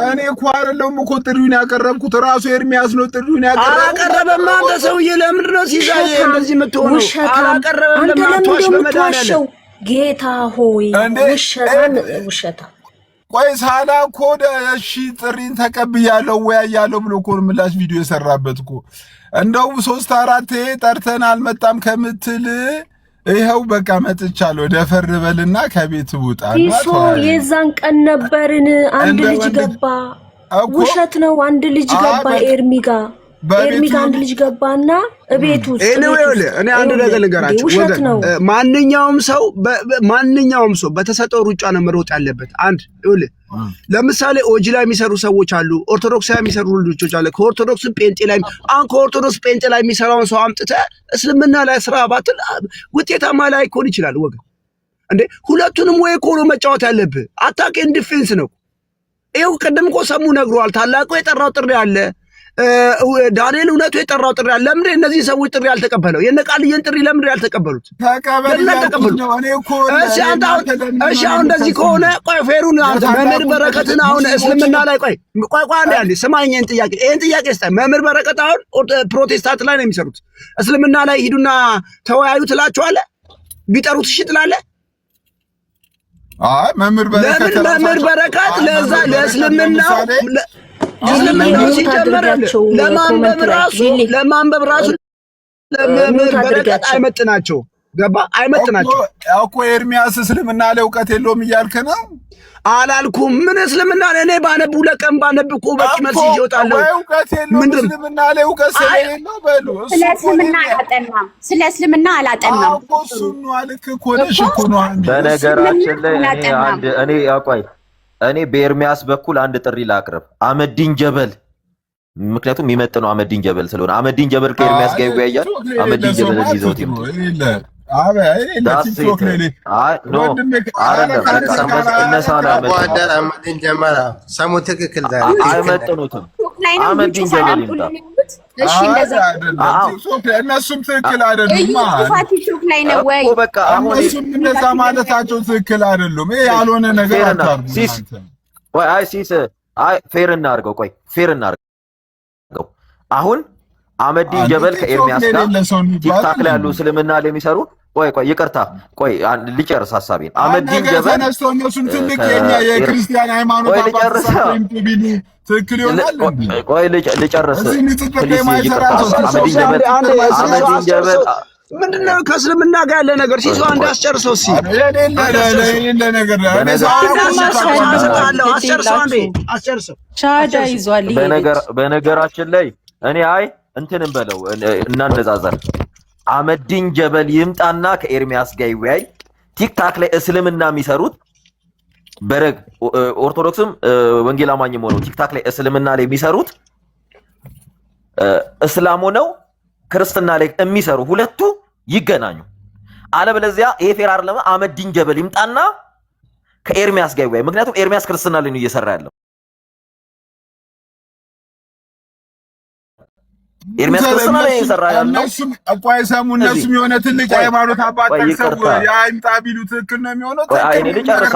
እኔ እኮ አይደለም እኮ ጥሪውን ያቀረብኩት ራሱ ኤርሚያስ ነው ጥሪውን ያቀረበው። አላቀረበም። አንተ ሰውዬ ለምንድን ነው ሲሳይ እንደዚህ የምትሆነው? አላቀረበም። ለምን አትዋሽ? በመድኃኒዓለም ጌታ ሆይ ውሸታ። ቆይ ሳላ እኮ እሺ ጥሪን ተቀብያለሁ ወያያለሁ ብሎ እኮ ምላሽ ቪዲዮ የሰራበት እኮ እንደው 3-4 ጠርተን አልመጣም ከምትል ይኸው በቃ መጥቻለሁ ደፈር በልና ከቤት ውጣ። ይሶ የዛን ቀን ነበርን አንድ ልጅ ገባ። ውሸት ነው። አንድ ልጅ ገባ ኤርሚ ጋር አንድ ልጅ ገባና እቤት ውስጥ እኔ አንድ ነገር ልንገራችሁ ወገን፣ ማንኛውም ሰው በተሰጠው ሩጫ ነው መሮጥ ያለበት። አንድ ለምሳሌ ኦጂ ላይ የሚሰሩ ሰዎች አሉ፣ ኦርቶዶክስ ላይ የሚሰሩ ልጆች አሉ። ከኦርቶዶክስ ጴንጤ ላይ ከኦርቶዶክስ ጴንጤ ላይ የሚሰራውን ሰው አምጥተህ እስልምና ላይ ስራ ባትል ውጤታማ ላይ ይኮን ይችላል። ወገን እንዴ ሁለቱንም ወይ ኮሎ መጫወት ያለብህ አታክ ኤንድ ዲፌንስ ነው። ይኸው ቅድም እኮ ሰሙ ነግሯል። ታላቁ የጠራው ጥሪ አለ፣ ዳንኤል እውነቱ የጠራው ጥሪ አለ። ለምን እነዚህ ሰዎች ጥሪ ያልተቀበለው? የነ ቃልየን ጥሪ ለምን ያልተቀበሉት? እሺ አሁን እንደዚህ ከሆነ ቆይ ፌሩን አንተ መምህር በረከትን አሁን እስልምና ላይ ቆይ አንዴ አንዴ ስማኝን ጥያቄ ይሄን ጥያቄ ስታይ መምህር በረከት አሁን ፕሮቴስታንት ላይ ነው የሚሰሩት። እስልምና ላይ ሂዱና ተወያዩ ትላቸዋለህ? ቢጠሩት እሺ ትላለህ? አይ መምህር በረከት ለዛ ለእስልምናው ለማንበብ ራሱ ለመምህር በረከት አይመጥናቸው። ገባ? አይመጥናቸው እኮ ኤርሚያስ እስልምና ላይ እውቀት የለውም እያልክ ነው? አላልኩም። ምን እስልምና እኔ ባነብ ለቀን ባነብ እኮ በቂ መልስ ይወጣለሁ። እውቀት የለውም እስልምና ላይ እውቀት ስለሌለው በሉ ስለ እስልምና አላጠናም እኮ እሱን ነው አልክ እኮ ነሽ እኮ ነው። በነገራችን ላይ እኔ አቋይ እኔ በኤርሚያስ በኩል አንድ ጥሪ ላቅርብ። አህመዲን ጀበል ምክንያቱም የሚመጥነው አህመዲን ጀበል ስለሆነ አህመዲን ጀበል ከኤርሚያስ ጋር ይወያያል። አህመዲን ጀበል ይዘውት ይምጡ። ሰሙ ትክክል አይመጥኑትም። አህመዲን ጀበል ይምጣ። እነሱም ትክክል አይደሉም። በቃ እነሱም እንደዛ ማለታቸው ትክክል አይደሉም። ይሄ ያልሆነ ነገር አታርጉ። ፌር እናድርገው። ቆይ ፌር እናድርገው። አሁን አህመዲን ጀበል ከኤርሚያስ ጋር ቲክታክ ላይ ያሉ እስልምና ላይ የሚሰሩ ቆይ ይቅርታ፣ ቆይ ልጨርስ ሀሳቤን። አህመዲን ጀበል ተነስተው እነሱም ትልቅ የክርስቲያን ሃይማኖት ትክክል ይሆናል። ቆይ ልጨርስ። አህመዲን ጀበል ምንድነው ከእስልምና ጋር ያለ ነገር ሲሱ አንድ አስጨርሰው ሲ አስጨርሰው ሻዳ ይዟል። በነገራችን ላይ እኔ እንትንም በለው እናነጻጸር። አህመዲን ጀበል ይምጣና ከኤርሚያስ ጋር ይወያይ። ቲክታክ ላይ እስልምና የሚሰሩት በረግ ኦርቶዶክስም ወንጌል አማኝም ሆነው ቲክታክ ላይ እስልምና ላይ የሚሰሩት እስላም ሆነው ክርስትና ላይ የሚሰሩ ሁለቱ ይገናኙ። አለበለዚያ ይሄ ፌር አይደለም። አህመዲን ጀበል ይምጣና ከኤርሚያስ ጋር ይወያይ። ምክንያቱም ኤርሚያስ ክርስትና ላይ ነው እየሰራ ያለው። ኤርሚያስ ክርስትና ላይ እየሰራ ያለው እነሱም እነሱም የሆነ ትልቅ ሃይማኖት አባት ተሰው ያይምጣ ቢሉ ትክክል ነው የሚሆነው። እኔ ልጨርስ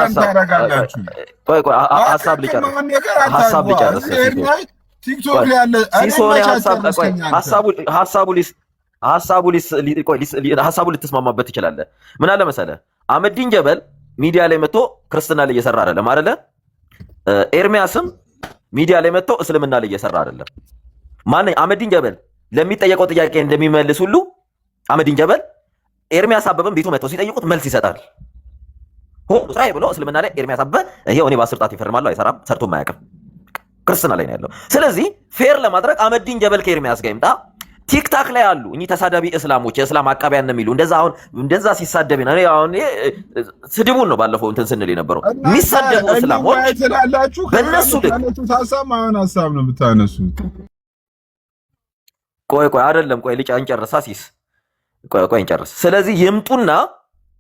ሀሳብ ልጨርስ። ቲክቶክ ላይ ያለ ሀሳቡ ልትስማማበት ትችላለህ። ምን አለ መሰለህ፣ አህመዲን ጀበል ሚዲያ ላይ መጥቶ ክርስትና ላይ እየሰራ አይደለም አይደለ? ኤርሚያስም ሚዲያ ላይ መጥቶ እስልምና ላይ እየሰራ አይደለም። አህመዲን ጀበል ለሚጠየቀው ጥያቄ እንደሚመልስ ሁሉ አህመዲን ጀበል ኤርሚያስ አበበን ቤቱ መጥቶ ሲጠይቁት መልስ ይሰጣል። ስራዬ ብሎ እስልምና ላይ ኤርሚያስ አበበ ይሄው እኔ በ10 ጣት ይፈርማለሁ አይሰራም፣ ሰርቶ ማያውቅም፣ ክርስትና ላይ ነው ያለው። ስለዚህ ፌር ለማድረግ አህመዲን ጀበል ከኤርሚያስ ጋር ይምጣ። ቲክታክ ላይ ያሉ እኚህ ተሳዳቢ እስላሞች የእስላም አቃቢያን ነው የሚሉ እንደዛ ሲሳደብ ነው። አሁን ስድቡን ነው ባለፈው እንትን ስንል የነበረው የሚሳደቡ እስላሞች በእነሱ ልክ ሀሳብ ነው የምታነሱት። ቆይ አይደለም፣ ቆይ እንጨርስ። አሲስ ቆይ እንጨርስ። ስለዚህ ይምጡና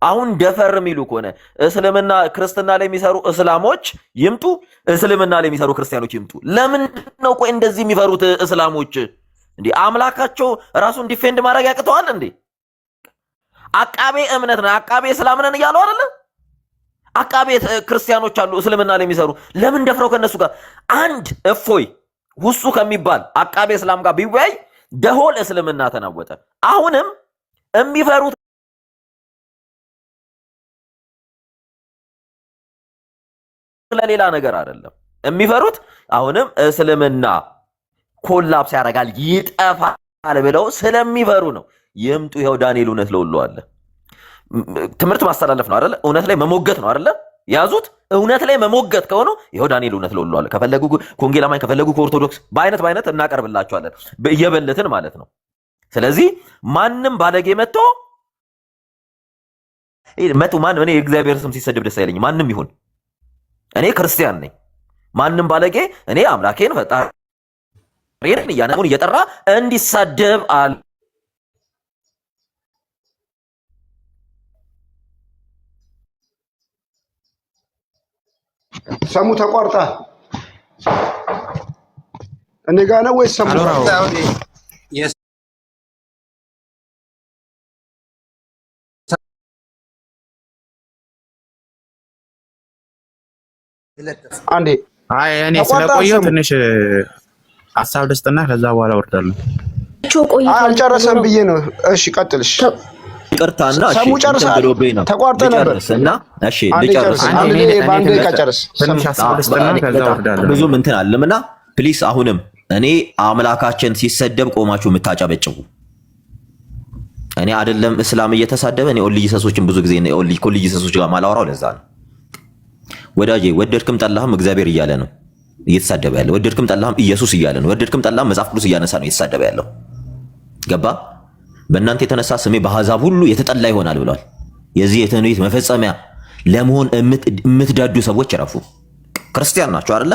አሁን ደፈር የሚሉ ከሆነ እስልምና ክርስትና ላይ የሚሰሩ እስላሞች ይምጡ፣ እስልምና ላይ የሚሰሩ ክርስቲያኖች ይምጡ። ለምንድን ነው ቆይ እንደዚህ የሚፈሩት እስላሞች? እንዴ አምላካቸው ራሱን ዲፌንድ ማድረግ ያቅተዋል እንዴ? አቃቤ እምነት ነው አቃቤ እስላም ነን እያሉ አይደለ? አቃቤ ክርስቲያኖች አሉ እስልምና ላይ የሚሰሩ ለምን ደፍረው ከነሱ ጋር አንድ እፎይ ሁሱ ከሚባል አቃቤ እስላም ጋር ቢወያይ ደሆል እስልምና ተናወጠ። አሁንም የሚፈሩት ለሌላ ነገር አይደለም የሚፈሩት አሁንም እስልምና ኮላፕስ ያደርጋል ይጠፋል ብለው ስለሚፈሩ ነው። ይምጡ ይኸው ዳንኤል እውነት ለሁሉ አለ። ትምህርት ማስተላለፍ ነው አይደለ? እውነት ላይ መሞገት ነው አይደለ? ያዙት እውነት ላይ መሞገት ከሆነ ይኸው ዳንኤል እውነት ለሁሉ አለ። ከፈለጉ ከወንጌል አማኝ ከፈለጉ ከኦርቶዶክስ በአይነት እናቀርብላቸዋለን እየበለትን ማለት ነው። ስለዚህ ማንም ባለጌ መጥቶ ማንም እኔ የእግዚአብሔር ስም ሲሰደብ ደስ አይለኝ። ማንም ይሁን እኔ ክርስቲያን ነኝ። ማንም ባለጌ እኔ አምላኬን ፈጣሪን እያነቡን እየጠራ እንዲሳደብ አለ ሰሙ ተቋርጣ እኔ ጋር ነው ወይስ ሰሙ? አንዴ አይ እኔ ስለቆየሁ ትንሽ ሐሳብ ልስጥና ከዛ በኋላ ወርዳለሁ። አልጨረሰም ብዬ ነው። እሺ ቀጥልሽ። ይቅርታና ሰሙ ጨርሰሃል? ተቋርጠ ነበር እና እሺ ልጨርስ። ባንዴ ከጨርስ ትንሽ ሐሳብ ልስጥና ከዛ ወርዳለሁ። ብዙም እንትን አለምና ፕሊስ አሁንም እኔ አምላካችን ሲሰደብ ቆማችሁ የምታጨበጭቡ እኔ አይደለም እስላም እየተሳደበ እኔ ኦልይ ሰሶችን ብዙ ጊዜ ነው ኦልይ ሰሶች ጋር ማላወራው ለዛ ነው። ወዳጄ ወደድክም ጠላህም እግዚአብሔር እያለ ነው እየተሳደበ ያለው። ወደድክም ጠላህም ኢየሱስ እያለ ነው። ወደድክም ጠላህም መጽሐፍ ቅዱስ እያነሳ ነው እየተሳደበ ያለው። ገባ? በእናንተ የተነሳ ስሜ በአሕዛብ ሁሉ የተጠላ ይሆናል ብሏል። የዚህ የትንቢት መፈጸሚያ ለመሆን የምትዳዱ ሰዎች ረፉ። ክርስቲያን ናቸው አይደለ?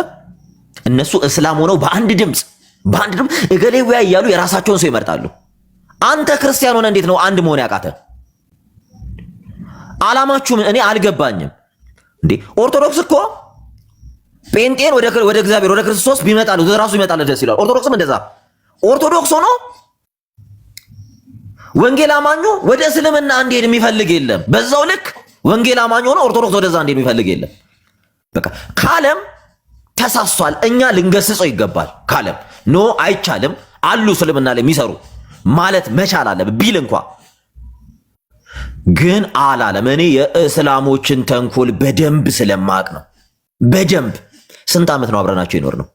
እነሱ እስላም ሆነው በአንድ ድምፅ እገሌ ወያ እያሉ የራሳቸውን ሰው ይመርጣሉ። አንተ ክርስቲያን ሆነ እንዴት ነው አንድ መሆን ያቃተ? ዓላማችሁ እኔ አልገባኝም። እንዴ ኦርቶዶክስ እኮ ጴንጤን ወደ እግዚአብሔር ወደ ክርስቶስ ቢመጣሉ ራሱ ይመጣል ደስ ይላል። ኦርቶዶክስም እንደዛ ኦርቶዶክስ ሆኖ ወንጌል አማኙ ወደ እስልምና እንዲሄድ የሚፈልግ የለም። በዛው ልክ ወንጌል አማኙ ሆኖ ኦርቶዶክስ ወደዛ እንዲሄድ የሚፈልግ የለም። በቃ ካለም ተሳስቷል። እኛ ልንገስጸው ይገባል። ካለም ኖ አይቻልም አሉ እስልምና ላይ የሚሰሩ ማለት መቻል አለ ቢል እንኳ ግን አላለም። እኔ የእስላሞችን ተንኮል በደንብ ስለማቅ ነው። በደንብ ስንት ዓመት ነው አብረናቸው ይኖር ነው።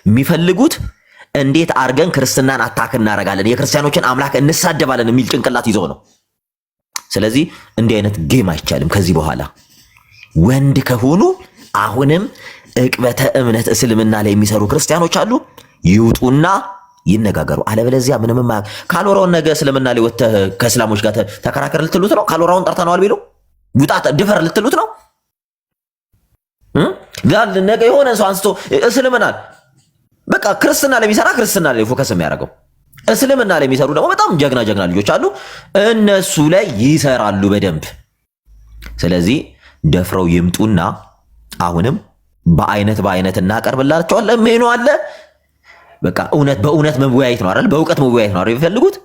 የሚፈልጉት እንዴት አርገን ክርስትናን አታክ እናረጋለን፣ የክርስቲያኖችን አምላክ እንሳደባለን የሚል ጭንቅላት ይዘው ነው። ስለዚህ እንዲህ አይነት ጌም አይቻልም ከዚህ በኋላ። ወንድ ከሆኑ አሁንም እቅበተ እምነት እስልምና ላይ የሚሰሩ ክርስቲያኖች አሉ፣ ይውጡና ይነጋገሩ። አለበለዚያ ምንም ካልወራውን ነገ እስልምና ላይ ወጥተህ ከእስላሞች ጋር ተከራከር ልትሉት ነው? ካልወራውን ጠርተነዋል ቢሉ ውጣ ድፈር ልትሉት ነው? ጋር ነገ የሆነ ሰው አንስቶ እስልምና በቃ ክርስትና ላይ የሚሰራ ክርስትና ላይ ፎከስ የሚያደርገው፣ እስልምና ላይ የሚሰሩ ደግሞ በጣም ጀግና ልጆች አሉ፣ እነሱ ላይ ይሰራሉ በደንብ። ስለዚህ ደፍረው ይምጡና አሁንም በአይነት እናቀርብላቸዋለን። ሜኑ አለ በቃ በእውነት መወያየት ነው አይደል? በእውቀት መወያየት ነው አይደል የሚፈልጉት?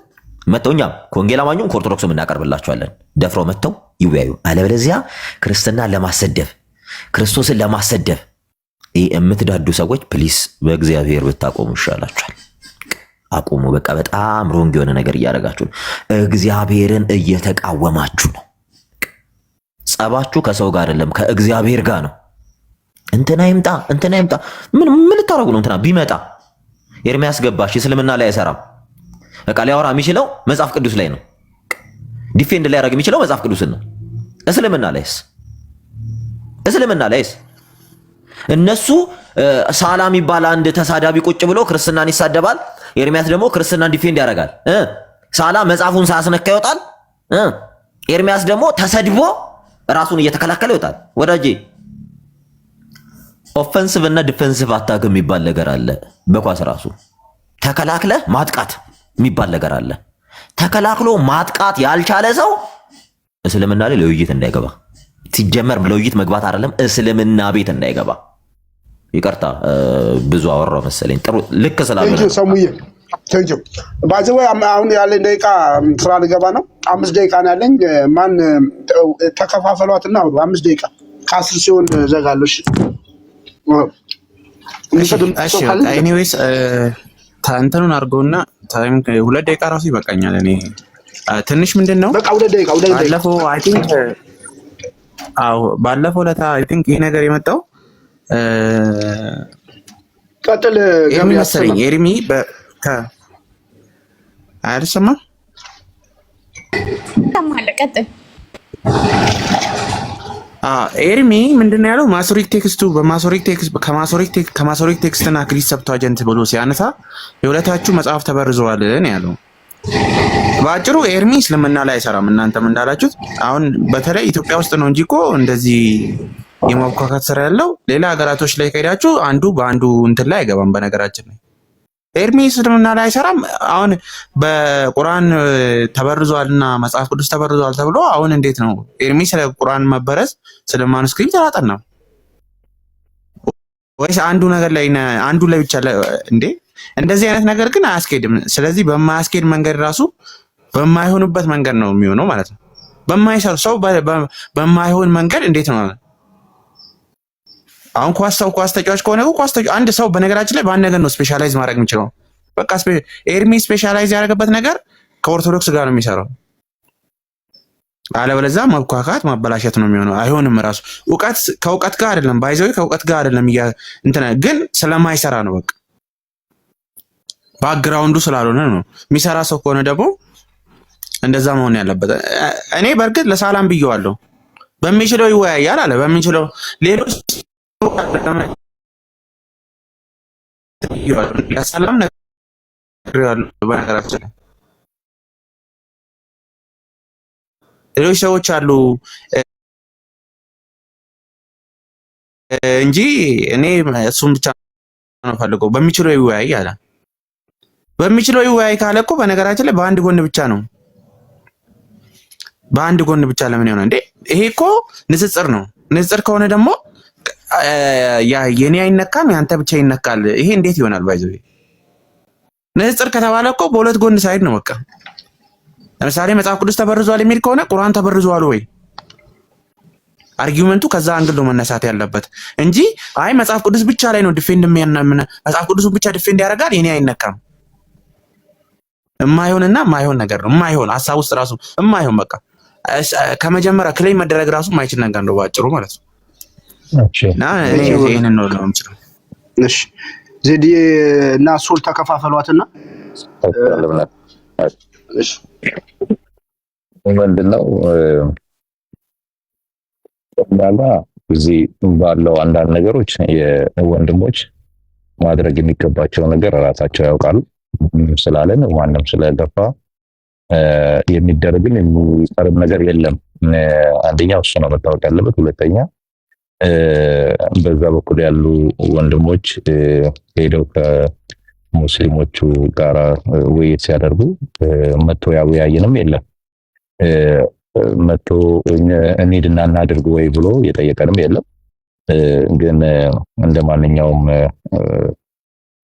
መተው እኛም ከወንጌል አማኙም ከኦርቶዶክስም እናቀርብላቸዋለን። ደፍረው መተው ይወያዩ። አለበለዚያ ክርስትናን ለማሰደብ ክርስቶስን ለማሰደብ የምትዳዱ ሰዎች ፕሊስ በእግዚአብሔር ብታቆሙ ይሻላችኋል። አቁሙ። በቃ በጣም ሮንግ የሆነ ነገር እያደረጋችሁ ነው። እግዚአብሔርን እየተቃወማችሁ ነው። ጸባችሁ ከሰው ጋር አይደለም ከእግዚአብሔር ጋር ነው። እንትና ይምጣ ምን ልታረጉ ነው? እንትና ቢመጣ ኤርሚያስ ገባሽ እስልምና ላይ አይሰራም። በቃ ሊያወራ የሚችለው መጽሐፍ ቅዱስ ላይ ነው። ዲፌንድ ላይ ያደርግ የሚችለው መጽሐፍ ቅዱስን ነው። እስልምና ላይስ እነሱ ሳላ የሚባል አንድ ተሳዳቢ ቁጭ ብሎ ክርስትናን ይሳደባል። ኤርሚያስ ደግሞ ክርስትናን ዲፌንድ ያደርጋል። ሳላ መጽሐፉን ሳያስነካ ይወጣል። ኤርሚያስ ደግሞ ተሰድቦ ራሱን እየተከላከለ ይወጣል። ወዳጄ ኦፌንሲቭ እና ዲፌንሲቭ አታክ የሚባል ነገር አለ። በኳስ ራሱ ተከላክለ ማጥቃት የሚባል ነገር አለ። ተከላክሎ ማጥቃት ያልቻለ ሰው እስልምና ላይ ለውይይት እንዳይገባ፣ ሲጀመር ለውይይት መግባት አይደለም እስልምና ቤት እንዳይገባ። ይቅርታ ብዙ አወራው መሰለኝ። ጥሩ ልክ ስላልሆነ ቴንኪው ባይዘው አሁን ያለኝ ደቂቃ ስራ ልገባ ነው። 5 ደቂቃ ነው ያለኝ። ማን ተከፋፈሏትና 5 ደቂቃ ከ10 ሲሆን ዘጋለሽ። እሺ ኤኒዌይስ እንትኑን አድርገውና ታይም 2 ደቂቃ ራሱ ይበቃኛል። እኔ ትንሽ ምንድነው በቃ 2 ደቂቃ ባለፈው አይ ቲንክ ባለፈው ለታ አይ ቲንክ ይሄ ነገር የመጣው ቀጥል ገበያ መሰለኝ ኤርሚ አይደሰማ ተማለ ቀጥል ኤርሚ ምንድነው ያለው? ማሶሪክ ቴክስቱ ከማሶሪክ ቴክስትና ግሪክ ሰብታጀንት ብሎ ሲያነሳ የሁለታችሁ መጽሐፍ ተበርዘዋል ነው ያለው። በአጭሩ ኤርሚ እስልምና ላይ አይሰራም። እናንተም እንዳላችሁት አሁን በተለይ ኢትዮጵያ ውስጥ ነው እንጂ እኮ እንደዚህ የማብኳካት ስራ ያለው ሌላ ሀገራቶች ላይ ከሄዳችሁ አንዱ በአንዱ እንትን ላይ አይገባም። በነገራችን ላይ ኤርሚ እስልምና ላይ አይሰራም። አሁን በቁርአን ተበርዟልና መጽሐፍ ቅዱስ ተበርዟል ተብሎ አሁን እንዴት ነው ኤርሚ ስለ ቁርአን መበረዝ ስለ ማኑስክሪፕት አላጠናም ወይስ አንዱ ነገር ላይ አንዱ ላይ ብቻ እንዴ? እንደዚህ አይነት ነገር ግን አያስኬድም። ስለዚህ በማያስኬድ መንገድ ራሱ በማይሆንበት መንገድ ነው የሚሆነው ማለት ነው። በማይሰሩ ሰው በማይሆን መንገድ እንዴት ነው አሁን ኳስ ተጫዋች ከሆነ አንድ ሰው በነገራችን ላይ በአንድ ነገር ነው ስፔሻላይዝ ማድረግ የሚችለው። በቃ ኤርሚ ስፔሻላይዝ ያደረገበት ነገር ከኦርቶዶክስ ጋር ነው የሚሰራው። አለበለዚያ መብኳካት ማበላሸት ነው የሚሆነው። አይሆንም። ራሱ ከእውቀት ጋር አይደለም ባይዘው ከእውቀት ጋር አይደለም እንትን ግን ስለማይሰራ ነው። በቃ ባክግራውንዱ ስላልሆነ ነው። የሚሰራ ሰው ከሆነ ደግሞ እንደዛ መሆን ያለበት። እኔ በእርግጥ ለሳላም ብየዋለሁ። በሚችለው ይወያያል አለ። በሚችለው ሌሎች ለሳላም ነግሬዋለሁ። በነገራችን ላይ ሌሎች ሰዎች አሉ እንጂ እኔ እሱን ብቻ ነው ፈልገው። በሚችለው ይወያይ አለ። በሚችለው ይወያይ ካለ እኮ በነገራችን ላይ በአንድ ጎን ብቻ ነው። በአንድ ጎን ብቻ ለምን ይሆናል እንዴ? ይሄ እኮ ንጽጽር ነው። ንጽጽር ከሆነ ደግሞ የኔ አይነካም ያንተ ብቻ ይነካል። ይሄ እንዴት ይሆናል? ባይዘው ንጽጽር ከተባለ እኮ በሁለት ጎን ሳይድ ነው። በቃ ለምሳሌ መጽሐፍ ቅዱስ ተበርዟል የሚል ከሆነ ቁርአን ተበርዟል ወይ? አርጊውመንቱ ከዛ አንግል ነው መነሳት ያለበት እንጂ አይ መጽሐፍ ቅዱስ ብቻ ላይ ነው ዲፌንድ መጽሐፍ ቅዱስን ብቻ ዲፌንድ ያደርጋል የኔ አይነካም። የማይሆንና የማይሆን ነገር ነው። የማይሆን ሐሳብ ውስጥ ራሱ የማይሆን በቃ ከመጀመሪያ ክሌም መደረግ ራሱ የማይችል ነገር ነው ባጭሩ ማለት ነው። እና ይሄንን ነው የምችለው። እሺ ዜዲ እና ሶል ተከፋፈሏትና እሺ ምንድነው እዚህ ባለው አንዳንድ ነገሮች የወንድሞች ማድረግ የሚገባቸው ነገር ራሳቸው ያውቃሉ። ስላለን ማንም ስለገፋ የሚደረግን የሚቀርብ ነገር የለም። አንደኛው እሱ ነው መታወቅ ያለበት። ሁለተኛ በዛ በኩል ያሉ ወንድሞች ሄደው ከሙስሊሞቹ ጋራ ውይይት ሲያደርጉ መቶ ያወያየንም የለም። መቶ እንሂድና እናድርግ ወይ ብሎ የጠየቀንም የለም። ግን እንደማንኛውም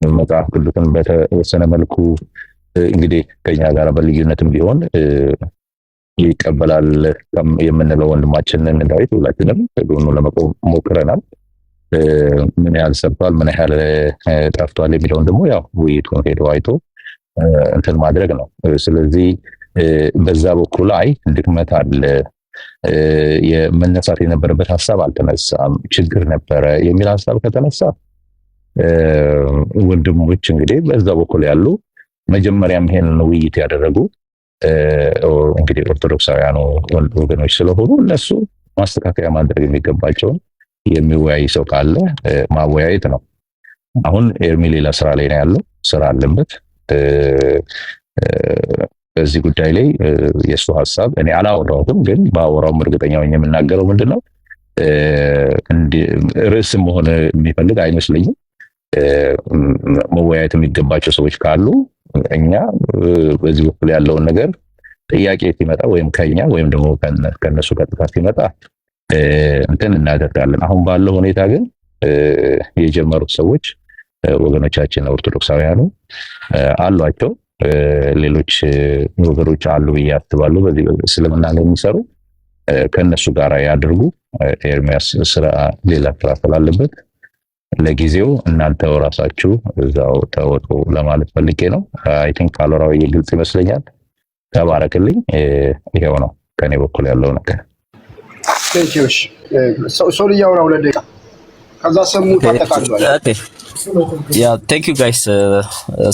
መጽሐፍ ቅዱስን በተወሰነ መልኩ እንግዲህ ከኛ ጋር በልዩነትም ቢሆን ይቀበላል የምንለው ወንድማችንን ዳዊት ሁላችንም ከጎኑ ለመቆም ሞክረናል። ምን ያህል ሰብቷል፣ ምን ያህል ጠፍቷል የሚለውን ደግሞ ያው ውይይቱን ሄዶ አይቶ እንትን ማድረግ ነው። ስለዚህ በዛ በኩል አይ ድክመት አለ፣ የመነሳት የነበረበት ሀሳብ አልተነሳም፣ ችግር ነበረ የሚል ሀሳብ ከተነሳ ወንድሞች እንግዲህ በዛ በኩል ያሉ መጀመሪያም ይሄንን ውይይት ያደረጉ እንግዲህ ኦርቶዶክሳውያኑ ወገኖች ስለሆኑ እነሱ ማስተካከያ ማድረግ የሚገባቸውን የሚወያይ ሰው ካለ ማወያየት ነው። አሁን ኤርሚ ሌላ ስራ ላይ ነው ያለው፣ ስራ አለበት። በዚህ ጉዳይ ላይ የሱ ሐሳብ እኔ አላወራሁትም፣ ግን ባወራውም እርግጠኛ ነኝ የምናገረው ምንድነው ርዕስም መሆን የሚፈልግ አይመስለኝም። መወያየት የሚገባቸው ሰዎች ካሉ እኛ በዚህ በኩል ያለውን ነገር ጥያቄ ሲመጣ ወይም ከኛ ወይም ደግሞ ከነሱ ቀጥታ ሲመጣ እንትን እናደርጋለን። አሁን ባለው ሁኔታ ግን የጀመሩት ሰዎች ወገኖቻችን ኦርቶዶክሳውያኑ አሏቸው። ሌሎች ወገኖች አሉ ብዬ አስባለሁ በዚህ እስልምና ላይ የሚሰሩ ከነሱ ጋር ያድርጉ። ኤርሚያስ ሌላ ስራ ስላለበት ለጊዜው እናንተው ራሳችሁ እዛው ተወጡ ለማለት ፈልጌ ነው። አይ ቲንክ ካሎራው ግልጽ ይመስለኛል። ተባረክልኝ። ይሄው ነው ከኔ በኩል ያለው ነገር። ቴንኪውሽ ሶል ያወራው ለደቂቃ ከዛ ሰሙ ተጠቃሏል። ያ ቴንክ ዩ ጋይስ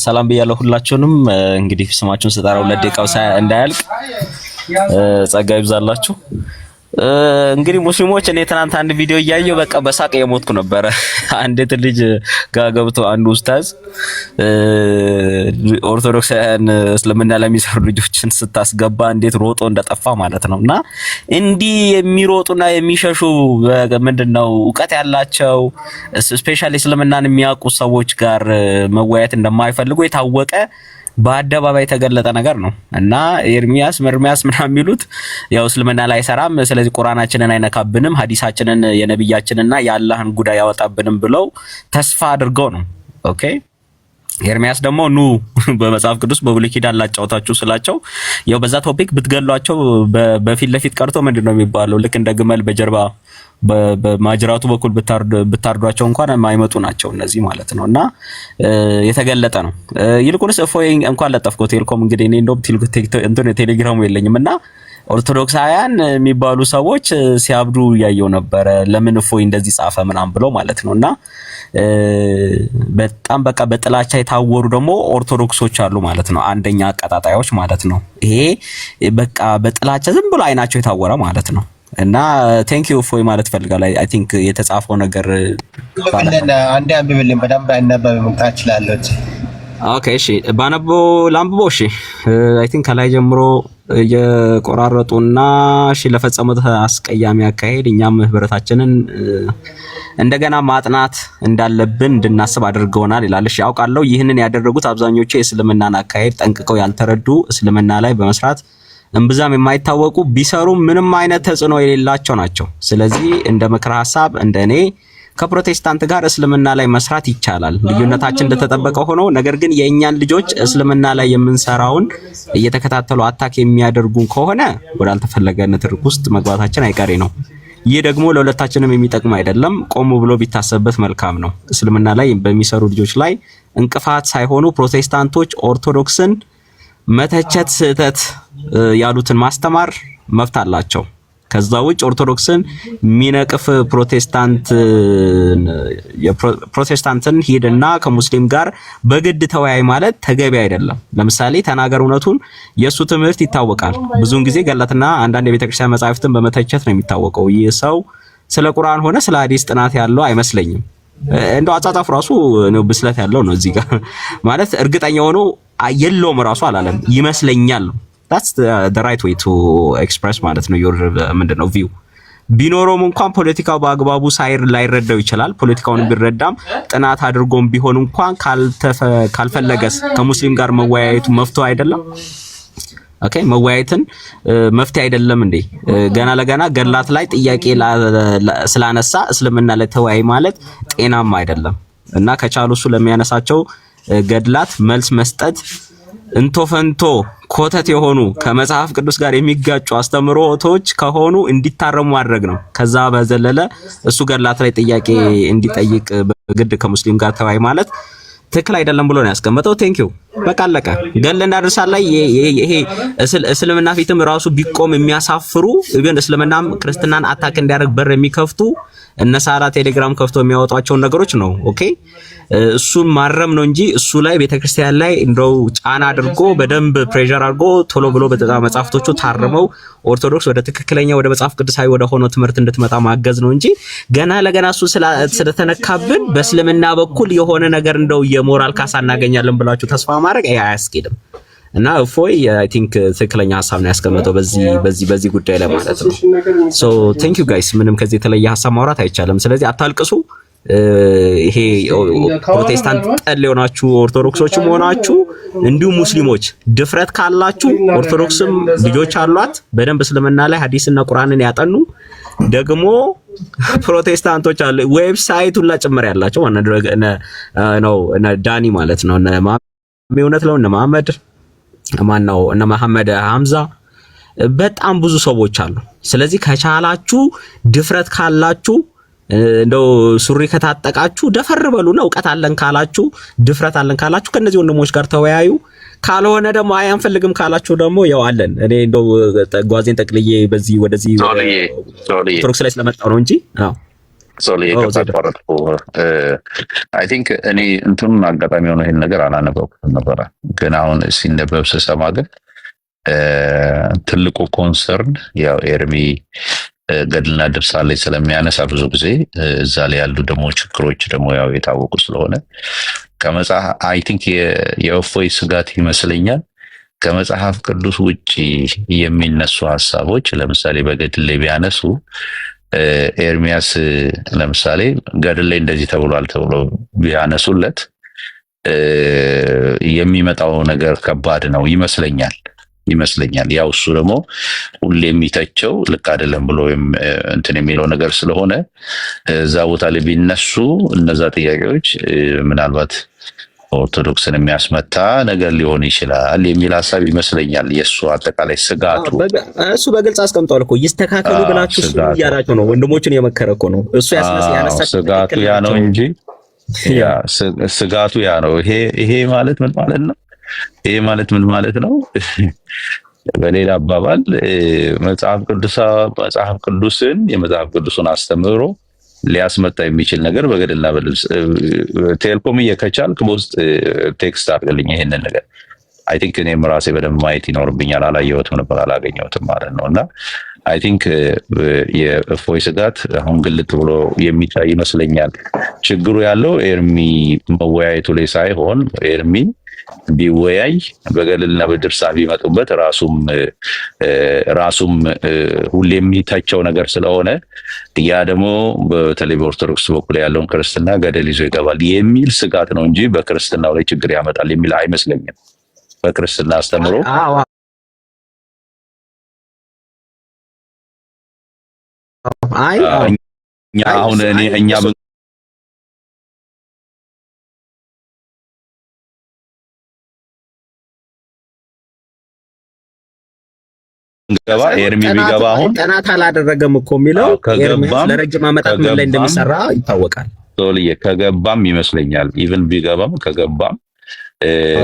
ሰላም ብያለሁ ሁላችሁንም። እንግዲህ ስማችሁን ስጠራው ለደቂቃው እንዳያልቅ ጸጋ ይብዛላችሁ። እንግዲህ ሙስሊሞች እኔ ትናንት አንድ ቪዲዮ እያየሁ በቃ በሳቅ የሞትኩ ነበር። አንዲት ልጅ ጋር ገብቶ አንዱ ኡስታዝ ኦርቶዶክሳውያን እስልምና ለሚሰሩ ልጆችን ስታስገባ እንዴት ሮጦ እንደጠፋ ማለት ነውና እንዲህ የሚሮጡና የሚሸሹ ምንድነው ዕውቀት ያላቸው ስፔሻሊ እስልምናን የሚያውቁ ሰዎች ጋር መወያየት እንደማይፈልጉ የታወቀ በአደባባይ የተገለጠ ነገር ነው እና ኤርሚያስ ምናምን የሚሉት ያው እስልምና ላይ ሰራም ስለዚህ ቁርአናችንን አይነካብንም ሐዲሳችንን የነብያችንና የአላህን ጉዳይ ያወጣብንም ብለው ተስፋ አድርገው ነው። ኦኬ ኤርሚያስ ደግሞ ኑ በመጽሐፍ ቅዱስ በብሉይ ኪዳን ላጫውታችሁ ስላቸው ያው በዛ ቶፒክ ብትገሏቸው በፊት ለፊት ቀርቶ ምንድነው የሚባለው ልክ እንደ ግመል በጀርባ በማጅራቱ በኩል ብታርዷቸው እንኳን የማይመጡ ናቸው እነዚህ ማለት ነውና የተገለጠ ነው። ይልቁንስ እፎይ እንኳን ለጠፍኮ ቴሌኮም እንግዲህ እኔ እንደውም ቴሌግራሙ የለኝምና ኦርቶዶክሳውያን የሚባሉ ሰዎች ሲያብዱ ያየው ነበር። ለምን እፎይ እንደዚህ ጻፈ ምናምን ብለው ማለት ነውና በጣም በቃ በጥላቻ የታወሩ ደግሞ ኦርቶዶክሶች አሉ ማለት ነው። አንደኛ አቀጣጣዮች ማለት ነው። ይሄ በቃ በጥላቻ ዝም ብሎ አይናቸው የታወረ ማለት ነው። እና ቴንክ ዩ ፎይ ማለት ፈልጋለሁ። አይ ቲንክ የተጻፈው ነገር አንዴ አንብብልኝ በደንብ አይነበብም ታችላለች። ኦኬ እሺ ላምቦ እሺ አይ ቲንክ ከላይ ጀምሮ የቆራረጡና እሺ ለፈጸሙት አስቀያሚ አካሄድ እኛም ህብረታችንን እንደገና ማጥናት እንዳለብን እንድናስብ አድርገውናል ይላል። እሺ ያውቃለሁ ይህንን ያደረጉት አብዛኞቹ የእስልምናን አካሄድ ጠንቅቀው ያልተረዱ እስልምና ላይ በመስራት እንብዛም የማይታወቁ ቢሰሩ ምንም አይነት ተጽዕኖ የሌላቸው ናቸው። ስለዚህ እንደ ምክር ሐሳብ እንደኔ ከፕሮቴስታንት ጋር እስልምና ላይ መስራት ይቻላል። ልዩነታችን እንደተጠበቀ ሆኖ ነገር ግን የእኛን ልጆች እስልምና ላይ የምንሰራውን እየተከታተሉ አታክ የሚያደርጉን ከሆነ ወዳልተፈለገ ንትርክ ውስጥ መግባታችን አይቀሬ ነው። ይህ ደግሞ ለሁለታችንም የሚጠቅም አይደለም። ቆም ብሎ ቢታሰብበት መልካም ነው። እስልምና ላይ በሚሰሩ ልጆች ላይ እንቅፋት ሳይሆኑ ፕሮቴስታንቶች ኦርቶዶክስን መተቸት ስህተት ያሉትን ማስተማር መብት አላቸው። ከዛ ውጭ ኦርቶዶክስን ሚነቅፍ ፕሮቴስታንትን ሂድና ከሙስሊም ጋር በግድ ተወያይ ማለት ተገቢ አይደለም። ለምሳሌ ተናገር እውነቱን የሱ ትምህርት ይታወቃል። ብዙውን ጊዜ ገለትና አንዳንድ የቤተክርስቲያን መጻሕፍትን በመተቸት ነው የሚታወቀው። ይህ ሰው ስለ ቁርአን ሆነ ስለ ሐዲስ ጥናት ያለው አይመስለኝም። እንደው አጻጻፍ ራሱ ነው ብስለት ያለው ነው። እዚህ ጋር ማለት እርግጠኛ ሆኖ የለውም ራሱ አላለም ይመስለኛል። that's the right way to express ማለት ነው your ምንድነው view ቢኖሮም እንኳን ፖለቲካው በአግባቡ ላይረዳው ይችላል። ፖለቲካውን ቢረዳም ጥናት አድርጎም ቢሆን እንኳን ካልፈለገስ ከሙስሊም ጋር መወያየቱ መፍትሄ አይደለም። ኦኬ መወያየትን መፍትሄ አይደለም እንዴ? ገና ለገና ገላት ላይ ጥያቄ ስላነሳ እስልምና ላይ ተወያይ ማለት ጤናማ አይደለም። እና ከቻሉ እሱ ለሚያነሳቸው ገድላት መልስ መስጠት እንቶፈንቶ ኮተት የሆኑ ከመጽሐፍ ቅዱስ ጋር የሚጋጩ አስተምሮቶች ከሆኑ እንዲታረሙ ማድረግ ነው። ከዛ በዘለለ እሱ ገድላት ላይ ጥያቄ እንዲጠይቅ በግድ ከሙስሊም ጋር ተወያይ ማለት ትክክል አይደለም ብሎ ነው ያስቀመጠው። ቴንኪው በቃ አለቀ። ገለና ድርሳን ላይ ይሄ እስልምና ፊትም ራሱ ቢቆም የሚያሳፍሩ ኢቭን እስልምናም ክርስትናን አታክ እንዲያደርግ በር የሚከፍቱ እነ ሳራ ቴሌግራም ከፍቶ የሚያወጧቸው ነገሮች ነው። ኦኬ እሱን ማረም ነው እንጂ እሱ ላይ ቤተክርስቲያን ላይ እንደው ጫና አድርጎ በደንብ ፕሬሸር አድርጎ ቶሎ ብሎ መጻፍቶቹ ታርመው ኦርቶዶክስ ወደ ትክክለኛ ወደ መጽሐፍ ቅዱሳዊ ወደ ሆኖ ትምህርት እንድትመጣ ማገዝ ነው እንጂ ገና ለገና እሱ ስለተነካብን በእስልምና በኩል የሆነ ነገር እንደው የሞራል ካሳ እናገኛለን ብላችሁ ተስፋ ማድረግ አያስኬድም። እና እፎይ አይ ቲንክ ትክክለኛ ሐሳብ ነው ያስቀመጠው በዚህ ጉዳይ ላይ ማለት ነው። ሶ ቴንክ ዩ ጋይስ። ምንም ከዚህ የተለየ ሐሳብ ማውራት አይቻልም። ስለዚህ አታልቅሱ። ይሄ ፕሮቴስታንት ጠል የሆናችሁ ኦርቶዶክሶችም ሆናችሁ እንዲሁም ሙስሊሞች ድፍረት ካላችሁ ኦርቶዶክስም ልጆች አሏት በደንብ እስልምና ላይ ሐዲስና ቁርአንን ያጠኑ ደግሞ ፕሮቴስታንቶች አሉ ዌብሳይት ሁላ ጭምር ያላቸው ነው ዳኒ ማለት ነው እነ ማሚ እውነት ነው እነ መሐመድ ማን ነው እነ መሐመድ ሐምዛ በጣም ብዙ ሰዎች አሉ። ስለዚህ ከቻላችሁ ድፍረት ካላችሁ እንደው ሱሪ ከታጠቃችሁ ደፈር በሉና እውቀት አለን ካላችሁ ድፍረት አለን ካላችሁ ከነዚህ ወንድሞች ጋር ተወያዩ። ካልሆነ ደግሞ አይ አንፈልግም ካላችሁ ደግሞ ያው አለን። እኔ እንደው ጓዜን ጠቅልዬ በዚህ ወደዚህ ኦርቶዶክስ ላይ ስለመጣው ነው እንጂ አይ ቲንክ እኔ እንትኑን አጋጣሚ ሆነ ይሄን ነገር አላነበብኩም ነበረ፣ ግን አሁን ሲነበብ ስሰማ ግን ትልቁ ኮንሰርን ያው ኤርሚ ገድልና ድርሳን ላይ ስለሚያነሳ ብዙ ጊዜ እዛ ላይ ያሉ ደግሞ ችግሮች ደግሞ ያው የታወቁ ስለሆነ ከመጽሐፍ አይ ቲንክ የእፎይ ስጋት ይመስለኛል ከመጽሐፍ ቅዱስ ውጪ የሚነሱ ሐሳቦች ለምሳሌ በገድል ላይ ቢያነሱ ኤርሚያስ ለምሳሌ ገድል ላይ እንደዚህ ተብሏል ተብሎ ቢያነሱለት የሚመጣው ነገር ከባድ ነው ይመስለኛል። ያው እሱ ደግሞ ሁሌ የሚተቸው ልክ አይደለም ብሎ እንትን የሚለው ነገር ስለሆነ እዛ ቦታ ላይ ቢነሱ እነዛ ጥያቄዎች ምናልባት ኦርቶዶክስን የሚያስመታ ነገር ሊሆን ይችላል የሚል ሐሳብ ይመስለኛል። የሱ አጠቃላይ ስጋቱ እሱ በግልጽ አስቀምጧል እኮ ይስተካከሉ ብላችሁ እሱ እያላችሁ ነው ወንድሞችን የመከረ እኮ ነው እሱ ያነሳው ስጋቱ ያ ነው እንጂ ስጋቱ ያ ነው። ይሄ ማለት ምን ማለት ነው? በሌላ አባባል መጽሐፍ ቅዱስን የመጽሐፍ ቅዱስን አስተምህሮ ሊያስመጣ የሚችል ነገር በገድልና በድርስ ቴሌኮም እየከቻልክ በውስጥ ቴክስት አድርግልኝ ይሄንን ነገር አይ ቲንክ እኔም ራሴ በደንብ ማየት ይኖርብኛል። አላየሁትም ነበር አላገኘሁትም ማለት ነው። እና አይ ቲንክ የእፎይ ስጋት አሁን ግልጥ ብሎ የሚታይ ይመስለኛል። ችግሩ ያለው ኤርሚ መወያየቱ ላይ ሳይሆን ኤርሚ ቢወያይ በገድልና በድርሳን ቢመጡበት ራሱም ሁሌ የሚታቸው ነገር ስለሆነ ያ ደግሞ በተለይ በኦርቶዶክስ በኩል ያለውን ክርስትና ገደል ይዞ ይገባል የሚል ስጋት ነው እንጂ በክርስትናው ላይ ችግር ያመጣል የሚል አይመስለኝም። በክርስትና አስተምሮ አሁን እኛ ገባ ኤርሚ ቢገባ አሁን ጥናት አላደረገም እኮ የሚለው ለረጅም ዓመታት ምን ላይ እንደሚሰራ ይታወቃል። ሶልዬ ከገባም ይመስለኛል ኢቭን ቢገባም ከገባም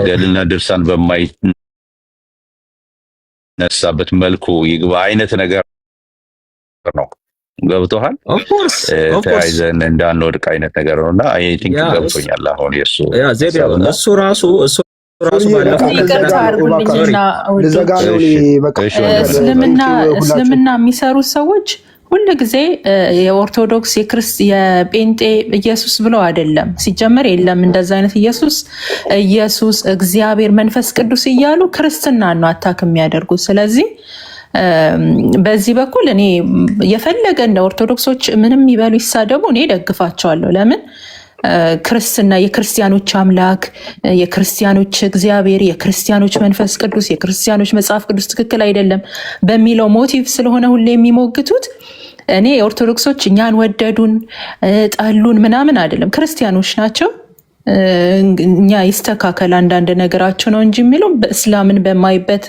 ገድልና ድርሳን በማይነሳበት መልኩ ይግባ አይነት ነገር ነው። ገብቶሃል? ተያይዘን እንዳንወድቅ አይነት ነገር ነውና አይ ቲንክ ገብቶኛል። አሁን እሱ ራሱ እስልምና የሚሰሩ ሰዎች ሁሉ ጊዜ የኦርቶዶክስ የጴንጤ ኢየሱስ ብለው አይደለም። ሲጀመር የለም እንደዛ አይነት ኢየሱስ እግዚአብሔር መንፈስ ቅዱስ እያሉ ክርስትና ነው አታክ የሚያደርጉት። ስለዚህ በዚህ በኩል እኔ የፈለገ እንደ ኦርቶዶክሶች ምንም ይበሉ ይሳደቡ እኔ ደግፋቸዋለሁ። ለምን ክርስትና የክርስቲያኖች አምላክ፣ የክርስቲያኖች እግዚአብሔር፣ የክርስቲያኖች መንፈስ ቅዱስ፣ የክርስቲያኖች መጽሐፍ ቅዱስ ትክክል አይደለም በሚለው ሞቲቭ ስለሆነ ሁሌ የሚሞግቱት እኔ ኦርቶዶክሶች እኛን ወደዱን ጠሉን ምናምን አይደለም፣ ክርስቲያኖች ናቸው። እኛ ይስተካከል አንዳንድ ነገራቸው ነው እንጂ የሚለው በእስላምን በማይበት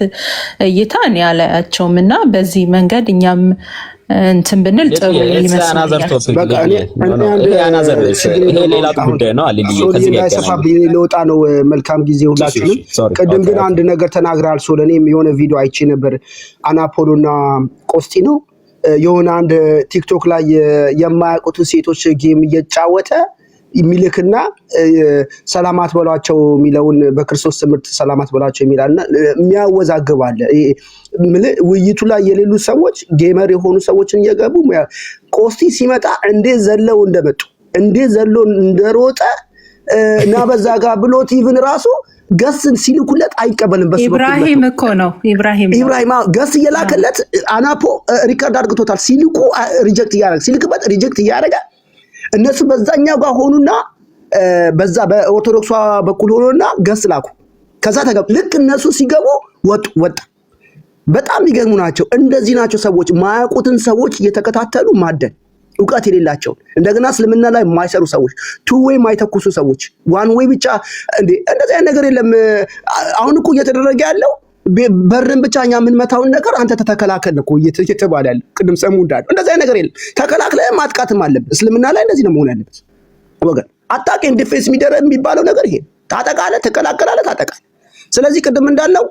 እይታ እኔ አላያቸውም። እና በዚህ መንገድ እኛም እንትን ብንል ጥሩ ይመስላል። ለወጣ ነው። መልካም ጊዜ ሁላችሁንም። ቅድም ግን አንድ ነገር ተናግራል። እኔም የሆነ ቪዲዮ አይቼ ነበር። አናፖሎና ቆስጢ ነው የሆነ አንድ ቲክቶክ ላይ የማያውቁትን ሴቶች ጌም እየጫወተ የሚልክና ሰላማት በሏቸው የሚለውን በክርስቶስ ትምህርት ሰላማት በሏቸው የሚላልና የሚያወዛግብ አለ። ውይይቱ ላይ የሌሉ ሰዎች ጌመር የሆኑ ሰዎችን እየገቡ ቆስቲ ሲመጣ እንዴት ዘለው እንደመጡ እንዴት ዘሎ እንደሮጠ እና በዛ ጋር ብሎት ኢቭን ራሱ ገስን ሲልኩለት አይቀበልም። በሱ ኢብራሂም እኮ ነው ኢብራሂም ገስ እየላከለት አናፖ ሪከርድ አድርጎታል። ሲልኩ ሪጀክት እያደረገ ሲልክበት ሪጀክት እያደረገ እነሱ በዛኛው ጋር ሆኑና በዛ በኦርቶዶክሷ በኩል ሆኖና ገስ ላኩ። ከዛ ልክ እነሱ ሲገቡ ወጣ። በጣም ይገርሙ ናቸው። እንደዚህ ናቸው ሰዎች፣ ማያውቁትን ሰዎች እየተከታተሉ ማደን፣ እውቀት የሌላቸው እንደገና እስልምና ላይ የማይሰሩ ሰዎች፣ ቱ ዌይ የማይተኩሱ ሰዎች፣ ዋን ዌይ ብቻ እንዴ! እንደዚህ አይነት ነገር የለም። አሁን እኮ እየተደረገ ያለው በርን ብቻ እኛ የምንመታውን ነገር አንተ ተተከላከል እኮ እየተባለ ያለ ቅድም ሰሙ እንዳለ እንደዚህ አይነት ነገር የለም። ተከላክለ ማጥቃትም አለበት። እስልምና ላይ እንደዚህ ነው መሆን ያለበት ወገን። አታክ ኤንድ ዲፌንስ የሚባለው ነገር ይሄ ታጠቃለ፣ ተከላከላለ፣ ታጠቃለ። ስለዚህ ቅድም እንዳለው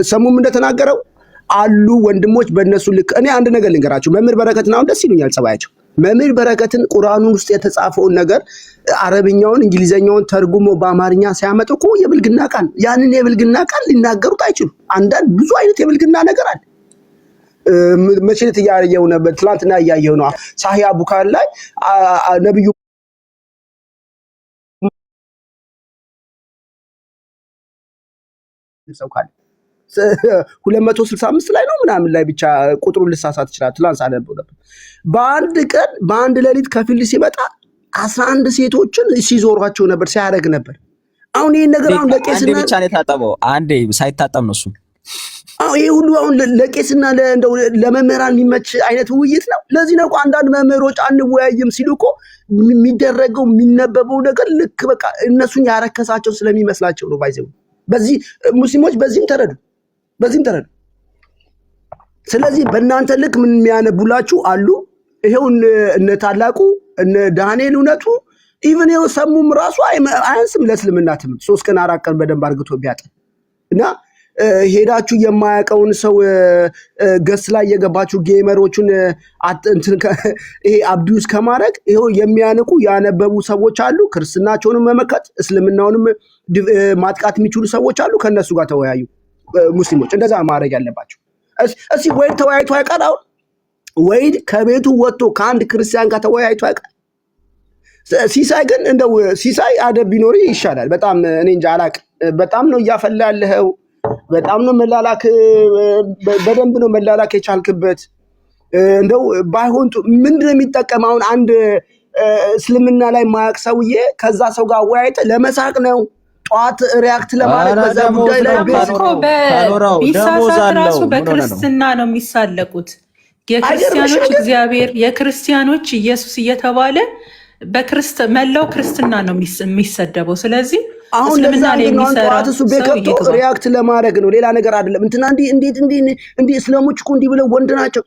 ሰሙም እንደተናገረው አሉ ወንድሞች በእነሱ ልክ። እኔ አንድ ነገር ልንገራችሁ፣ መምህር በረከትን አሁን ደስ ይሉኛል ጸባያቸው። መምህር በረከትን ቁርአኑን ውስጥ የተጻፈውን ነገር አረብኛውን እንግሊዘኛውን ተርጉሞ በአማርኛ ሲያመጡ እኮ የብልግና ቃል ያንን የብልግና ቃል ሊናገሩት አይችሉም። አንዳንድ ብዙ አይነት የብልግና ነገር አለ። መቼት እያየው ነበር፣ ትላንትና እያየው ነው። ሳሂህ ቡኻሪ ላይ ነብዩ ሰው ካለ 265 ላይ ነው ምናምን ላይ ብቻ ቁጥሩን ልሳሳት ይችላል። ትላንት ሳነበው ነበር። በአንድ ቀን በአንድ ሌሊት ከፊል ሲመጣ 11 ሴቶችን ሲዞሯቸው ነበር፣ ሲያደርግ ነበር። አሁን ይሄን ነገር አሁን ለቄስና አንዴ ብቻ ነው የታጠበው፣ አንዴ ሳይታጠብ ነው እሱ። አሁን ይሄ ሁሉ አሁን ለቄስና እንደው ለመምህራን የሚመች አይነት ውይይት ነው። ለዚህ ነው አንዳንድ መምህሮች አንወያይም ሲሉ እኮ የሚደረገው የሚነበበው ነገር ልክ በቃ እነሱን ያረከሳቸው ስለሚመስላቸው ነው። ባይዘው በዚህ ሙስሊሞች በዚህም ተረዱ። ስለዚህ በእናንተ ልክ ምን የሚያነቡላችሁ አሉ። ይሄው እነ ታላቁ እነ ዳንኤል እውነቱ ኢቭን ይሄው ሰሙም ራሱ አያንስም ለእስልምና ትምህርት 3 ቀን 4 ቀን በደንብ አርግቶ ቢያጠን እና ሄዳችሁ የማያውቀውን ሰው ገስ ላይ የገባችሁ ጌመሮቹን ይሄ አብዱስ ከማድረግ ይሄው የሚያንቁ ያነበቡ ሰዎች አሉ። ክርስትናቸውንም መመከት እስልምናውንም ማጥቃት የሚችሉ ሰዎች አሉ። ከነሱ ጋር ተወያዩ። ሙስሊሞች እንደዛ ማድረግ ያለባቸው። እስኪ ወይድ ተወያይቶ ያውቃል? አሁን ወይድ ከቤቱ ወጥቶ ከአንድ ክርስቲያን ጋር ተወያይቶ ያውቃል? ሲሳይ ግን እንደው ሲሳይ አደብ ቢኖር ይሻላል በጣም። እኔ እንጃ አላውቅም። በጣም ነው እያፈላ ያለኸው። በጣም ነው መላላክ፣ በደንብ ነው መላላክ የቻልክበት። እንደው ባይሆን ምንድን ነው የሚጠቀም? አሁን አንድ እስልምና ላይ ማያውቅ ሰውዬ ከዛ ሰው ጋር ወያይተ ለመሳቅ ነው ጧት ሪያክት ለማድረግ በዛ ጉዳይ ላይ ቢሳሳት ራሱ በክርስትና ነው የሚሳለቁት። የክርስቲያኖች እግዚአብሔር፣ የክርስቲያኖች ኢየሱስ እየተባለ መላው ክርስትና ነው የሚሰደበው። ስለዚህ አሁን እስልምና ላይ የሚሰራ እሱ በከብቶ ሪያክት ለማድረግ ነው፣ ሌላ ነገር አይደለም። እንትና እንዴት እስላሞች እኮ እንዲህ ብለው ወንድ ናቸው።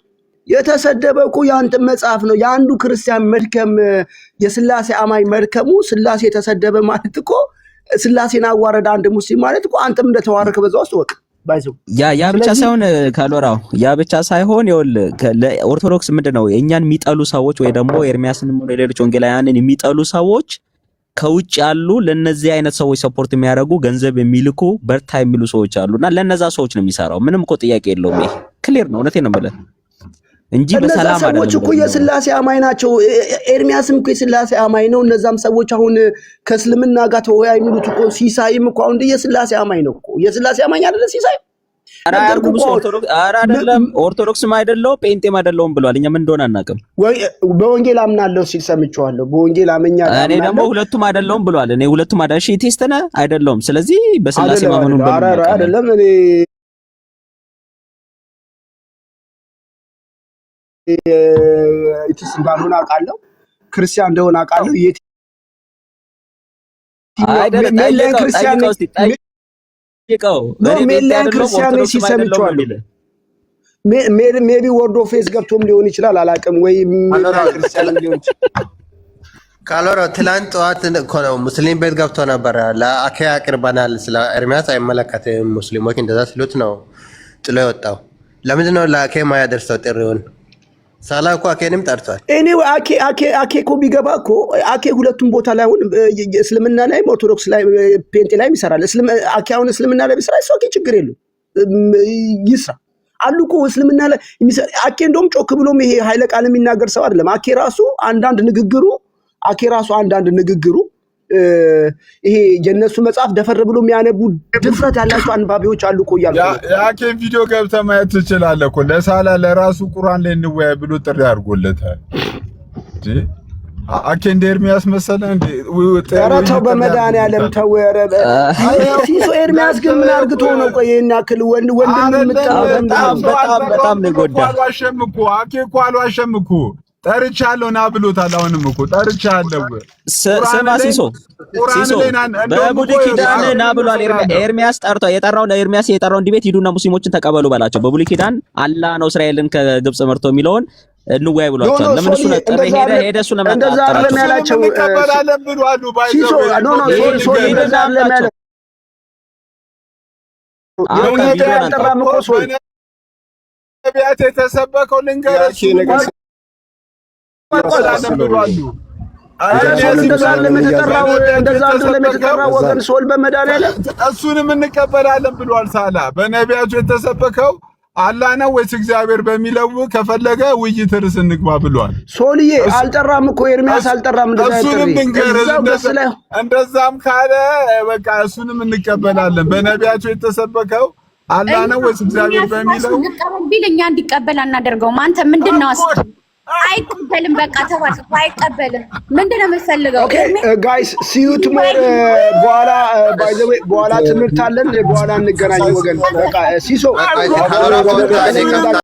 የተሰደበ እኮ የአንተ መጽሐፍ ነው። የአንዱ ክርስቲያን መድከም፣ የስላሴ አማኝ መድከሙ ስላሴ የተሰደበ ማለት እኮ ስላሴን አዋረደ አንድ ሙስሊም ማለት እኮ አንተም እንደተዋረከ በዛው ውስጥ ወቅ ባይዘው ያ ብቻ ሳይሆን ካሎራው ያ ብቻ ሳይሆን ለኦርቶዶክስ ምንድነው እኛን የሚጠሉ ሰዎች ወይ ደግሞ ኤርሚያስንም ሆነ ሌሎች ወንጌላውያንን የሚጠሉ ሰዎች ከውጭ ያሉ ለነዚህ አይነት ሰዎች ሰፖርት የሚያደርጉ ገንዘብ የሚልኩ በርታ የሚሉ ሰዎች አሉና ለነዛ ሰዎች ነው የሚሰራው። ምንም እኮ ጥያቄ የለውም። ይሄ ክሊር ነው። እውነቴን ነው የምልህ እንጂ በሰላም አይደለም። ሰዎች እኮ የስላሴ አማኝ ናቸው። ኤርሚያስም እኮ የስላሴ አማኝ ነው። እነዛም ሰዎች አሁን ከእስልምና ጋር ተወያይ የሚሉት እኮ ሲሳይም እኮ አሁን የስላሴ አማኝ ነው እኮ። የስላሴ አማኝ አይደለ ሲሳይ? አይደለም ኦርቶዶክስም አይደለው ጴንጤም አይደለውም ብሏል። እኛ ምን እንደሆነ አናውቅም። በወንጌል አምናለሁ ሲል ሰምቼዋለሁ። በወንጌል አመኛለሁ። እኔ ደግሞ ሁለቱም አይደለውም ብሏል። እኔ ሁለቱም አዳሽ ቴስተነ አይደለውም። ስለዚህ በስላሴ ማመኑን አይደለም እኔ ኢትስ እንዳልሆነ አውቃለሁ። ክርስቲያን እንደሆነ አውቃለሁ። ሜለን ክርስቲያን ሲሰምቸዋለሁ። ሜቢ ወርዶ ፌስ ገብቶም ሊሆን ይችላል፣ አላውቅም። ወይ ክርስቲያን ሊሆን ይችላል። ካሎሮ ትላንት ጠዋት እኮ ነው ሙስሊም ቤት ገብቶ ነበር። ለአኬ አቅርበናል፣ ስለ ኤርሚያስ አይመለከትም ሙስሊሞች እንደዛ ሲሉት ነው ጥሎ የወጣው። ለምንድን ነው ለአኬ ማያደርሰው ጥሪውን? ሳላ እኮ አኬንም ጠርቷል። እኔ አኬ እኮ ቢገባ እኮ አኬ ሁለቱም ቦታ ላይ አሁን እስልምና ላይ ኦርቶዶክስ ላይ ፔንጤ ላይ ይሰራል። አኬ አሁን እስልምና ላይ ቢሰራ እሱ አኬ ችግር የለውም ይስራ አሉ እኮ እስልምና ላይ የሚሰራ አኬ። እንደውም ጮክ ብሎም ይሄ ኃይለ ቃል የሚናገር ሰው አይደለም። አኬ ራሱ አንዳንድ ንግግሩ ይሄ የነሱ መጽሐፍ ደፈር ብሎ የሚያነቡ ድፍረት ያላቸው አንባቢዎች አሉ እኮ እያልኩ የአኬን ቪዲዮ ገብተህ ማየት ትችላለህ እኮ። ለሳላ ለራሱ ቁርአን ላይ እንወያይ ብሎ ጥሪ አድርጎለታል። አኬ እንደ ኤርሚያስ መሰለ እንዴ? ኧረ ተው በመድኃኒዓለም ተው። ኧረ ሲሶ ኤርሚያስ ግን ምን አርግቶ ነው? ቆይ ይሄን ያክል ወንድም በጣም ነው ጎዳ። አልዋሸም እኮ አኬ እኮ አልዋሸም እኮ ጠርቻለሁ ና ብሎታል። አሁንም እኮ ጠርቻለሁ። ስማ ሲሶ በብሉይ ኪዳን ና ብሏል። ኤርሚያስ የጠራው ለኤርሚያስ የጠራው እንዲህ ቤት ሂዱና ሙስሊሞችን ተቀበሉ ባላቸው። በብሉይ ኪዳን አላህ ነው እስራኤልን ከግብጽ መርቶ የሚለውን እንወያይ ብሏቸዋል። ለምን እሱ ነጥረ ሄደ እሱ ለምን እንደዛ አይደለም ያላቸው እንቀበላለን ብሏሉ። ሲሶ ኖ ነቢያት የተሰበከው ልንገርሽ እሱንም እንቀበላለን ብሏል። ሳላ በነቢያቱ የተሰበከው አላህ ነው ወይስ እግዚአብሔር በሚለው ከፈለገ ውይይት ርዕስ እንግባ ብሏል። ሶልዬ አልጠራም እኮ ኤርሚያስ አልጠራም። እንደዛም ካለ በቃ እሱንም እንቀበላለን። በነቢያቱ የተሰበከው አላህ ነው ወይስ እግዚአብሔር በሚለው እንቀበል ቢል እኛ እንዲቀበል አናደርገውም። አንተ ምንድነው አይቀበልም። በቃ ተባለ አይቀበልም። ምንድነው የምትፈልገው? ጋይስ ሲዩ ቱሞር በኋላ ባይ ዘ ዌይ በኋላ ትምህርት አለን። በኋላ እንገናኝ ወገን። በቃ ሲሶ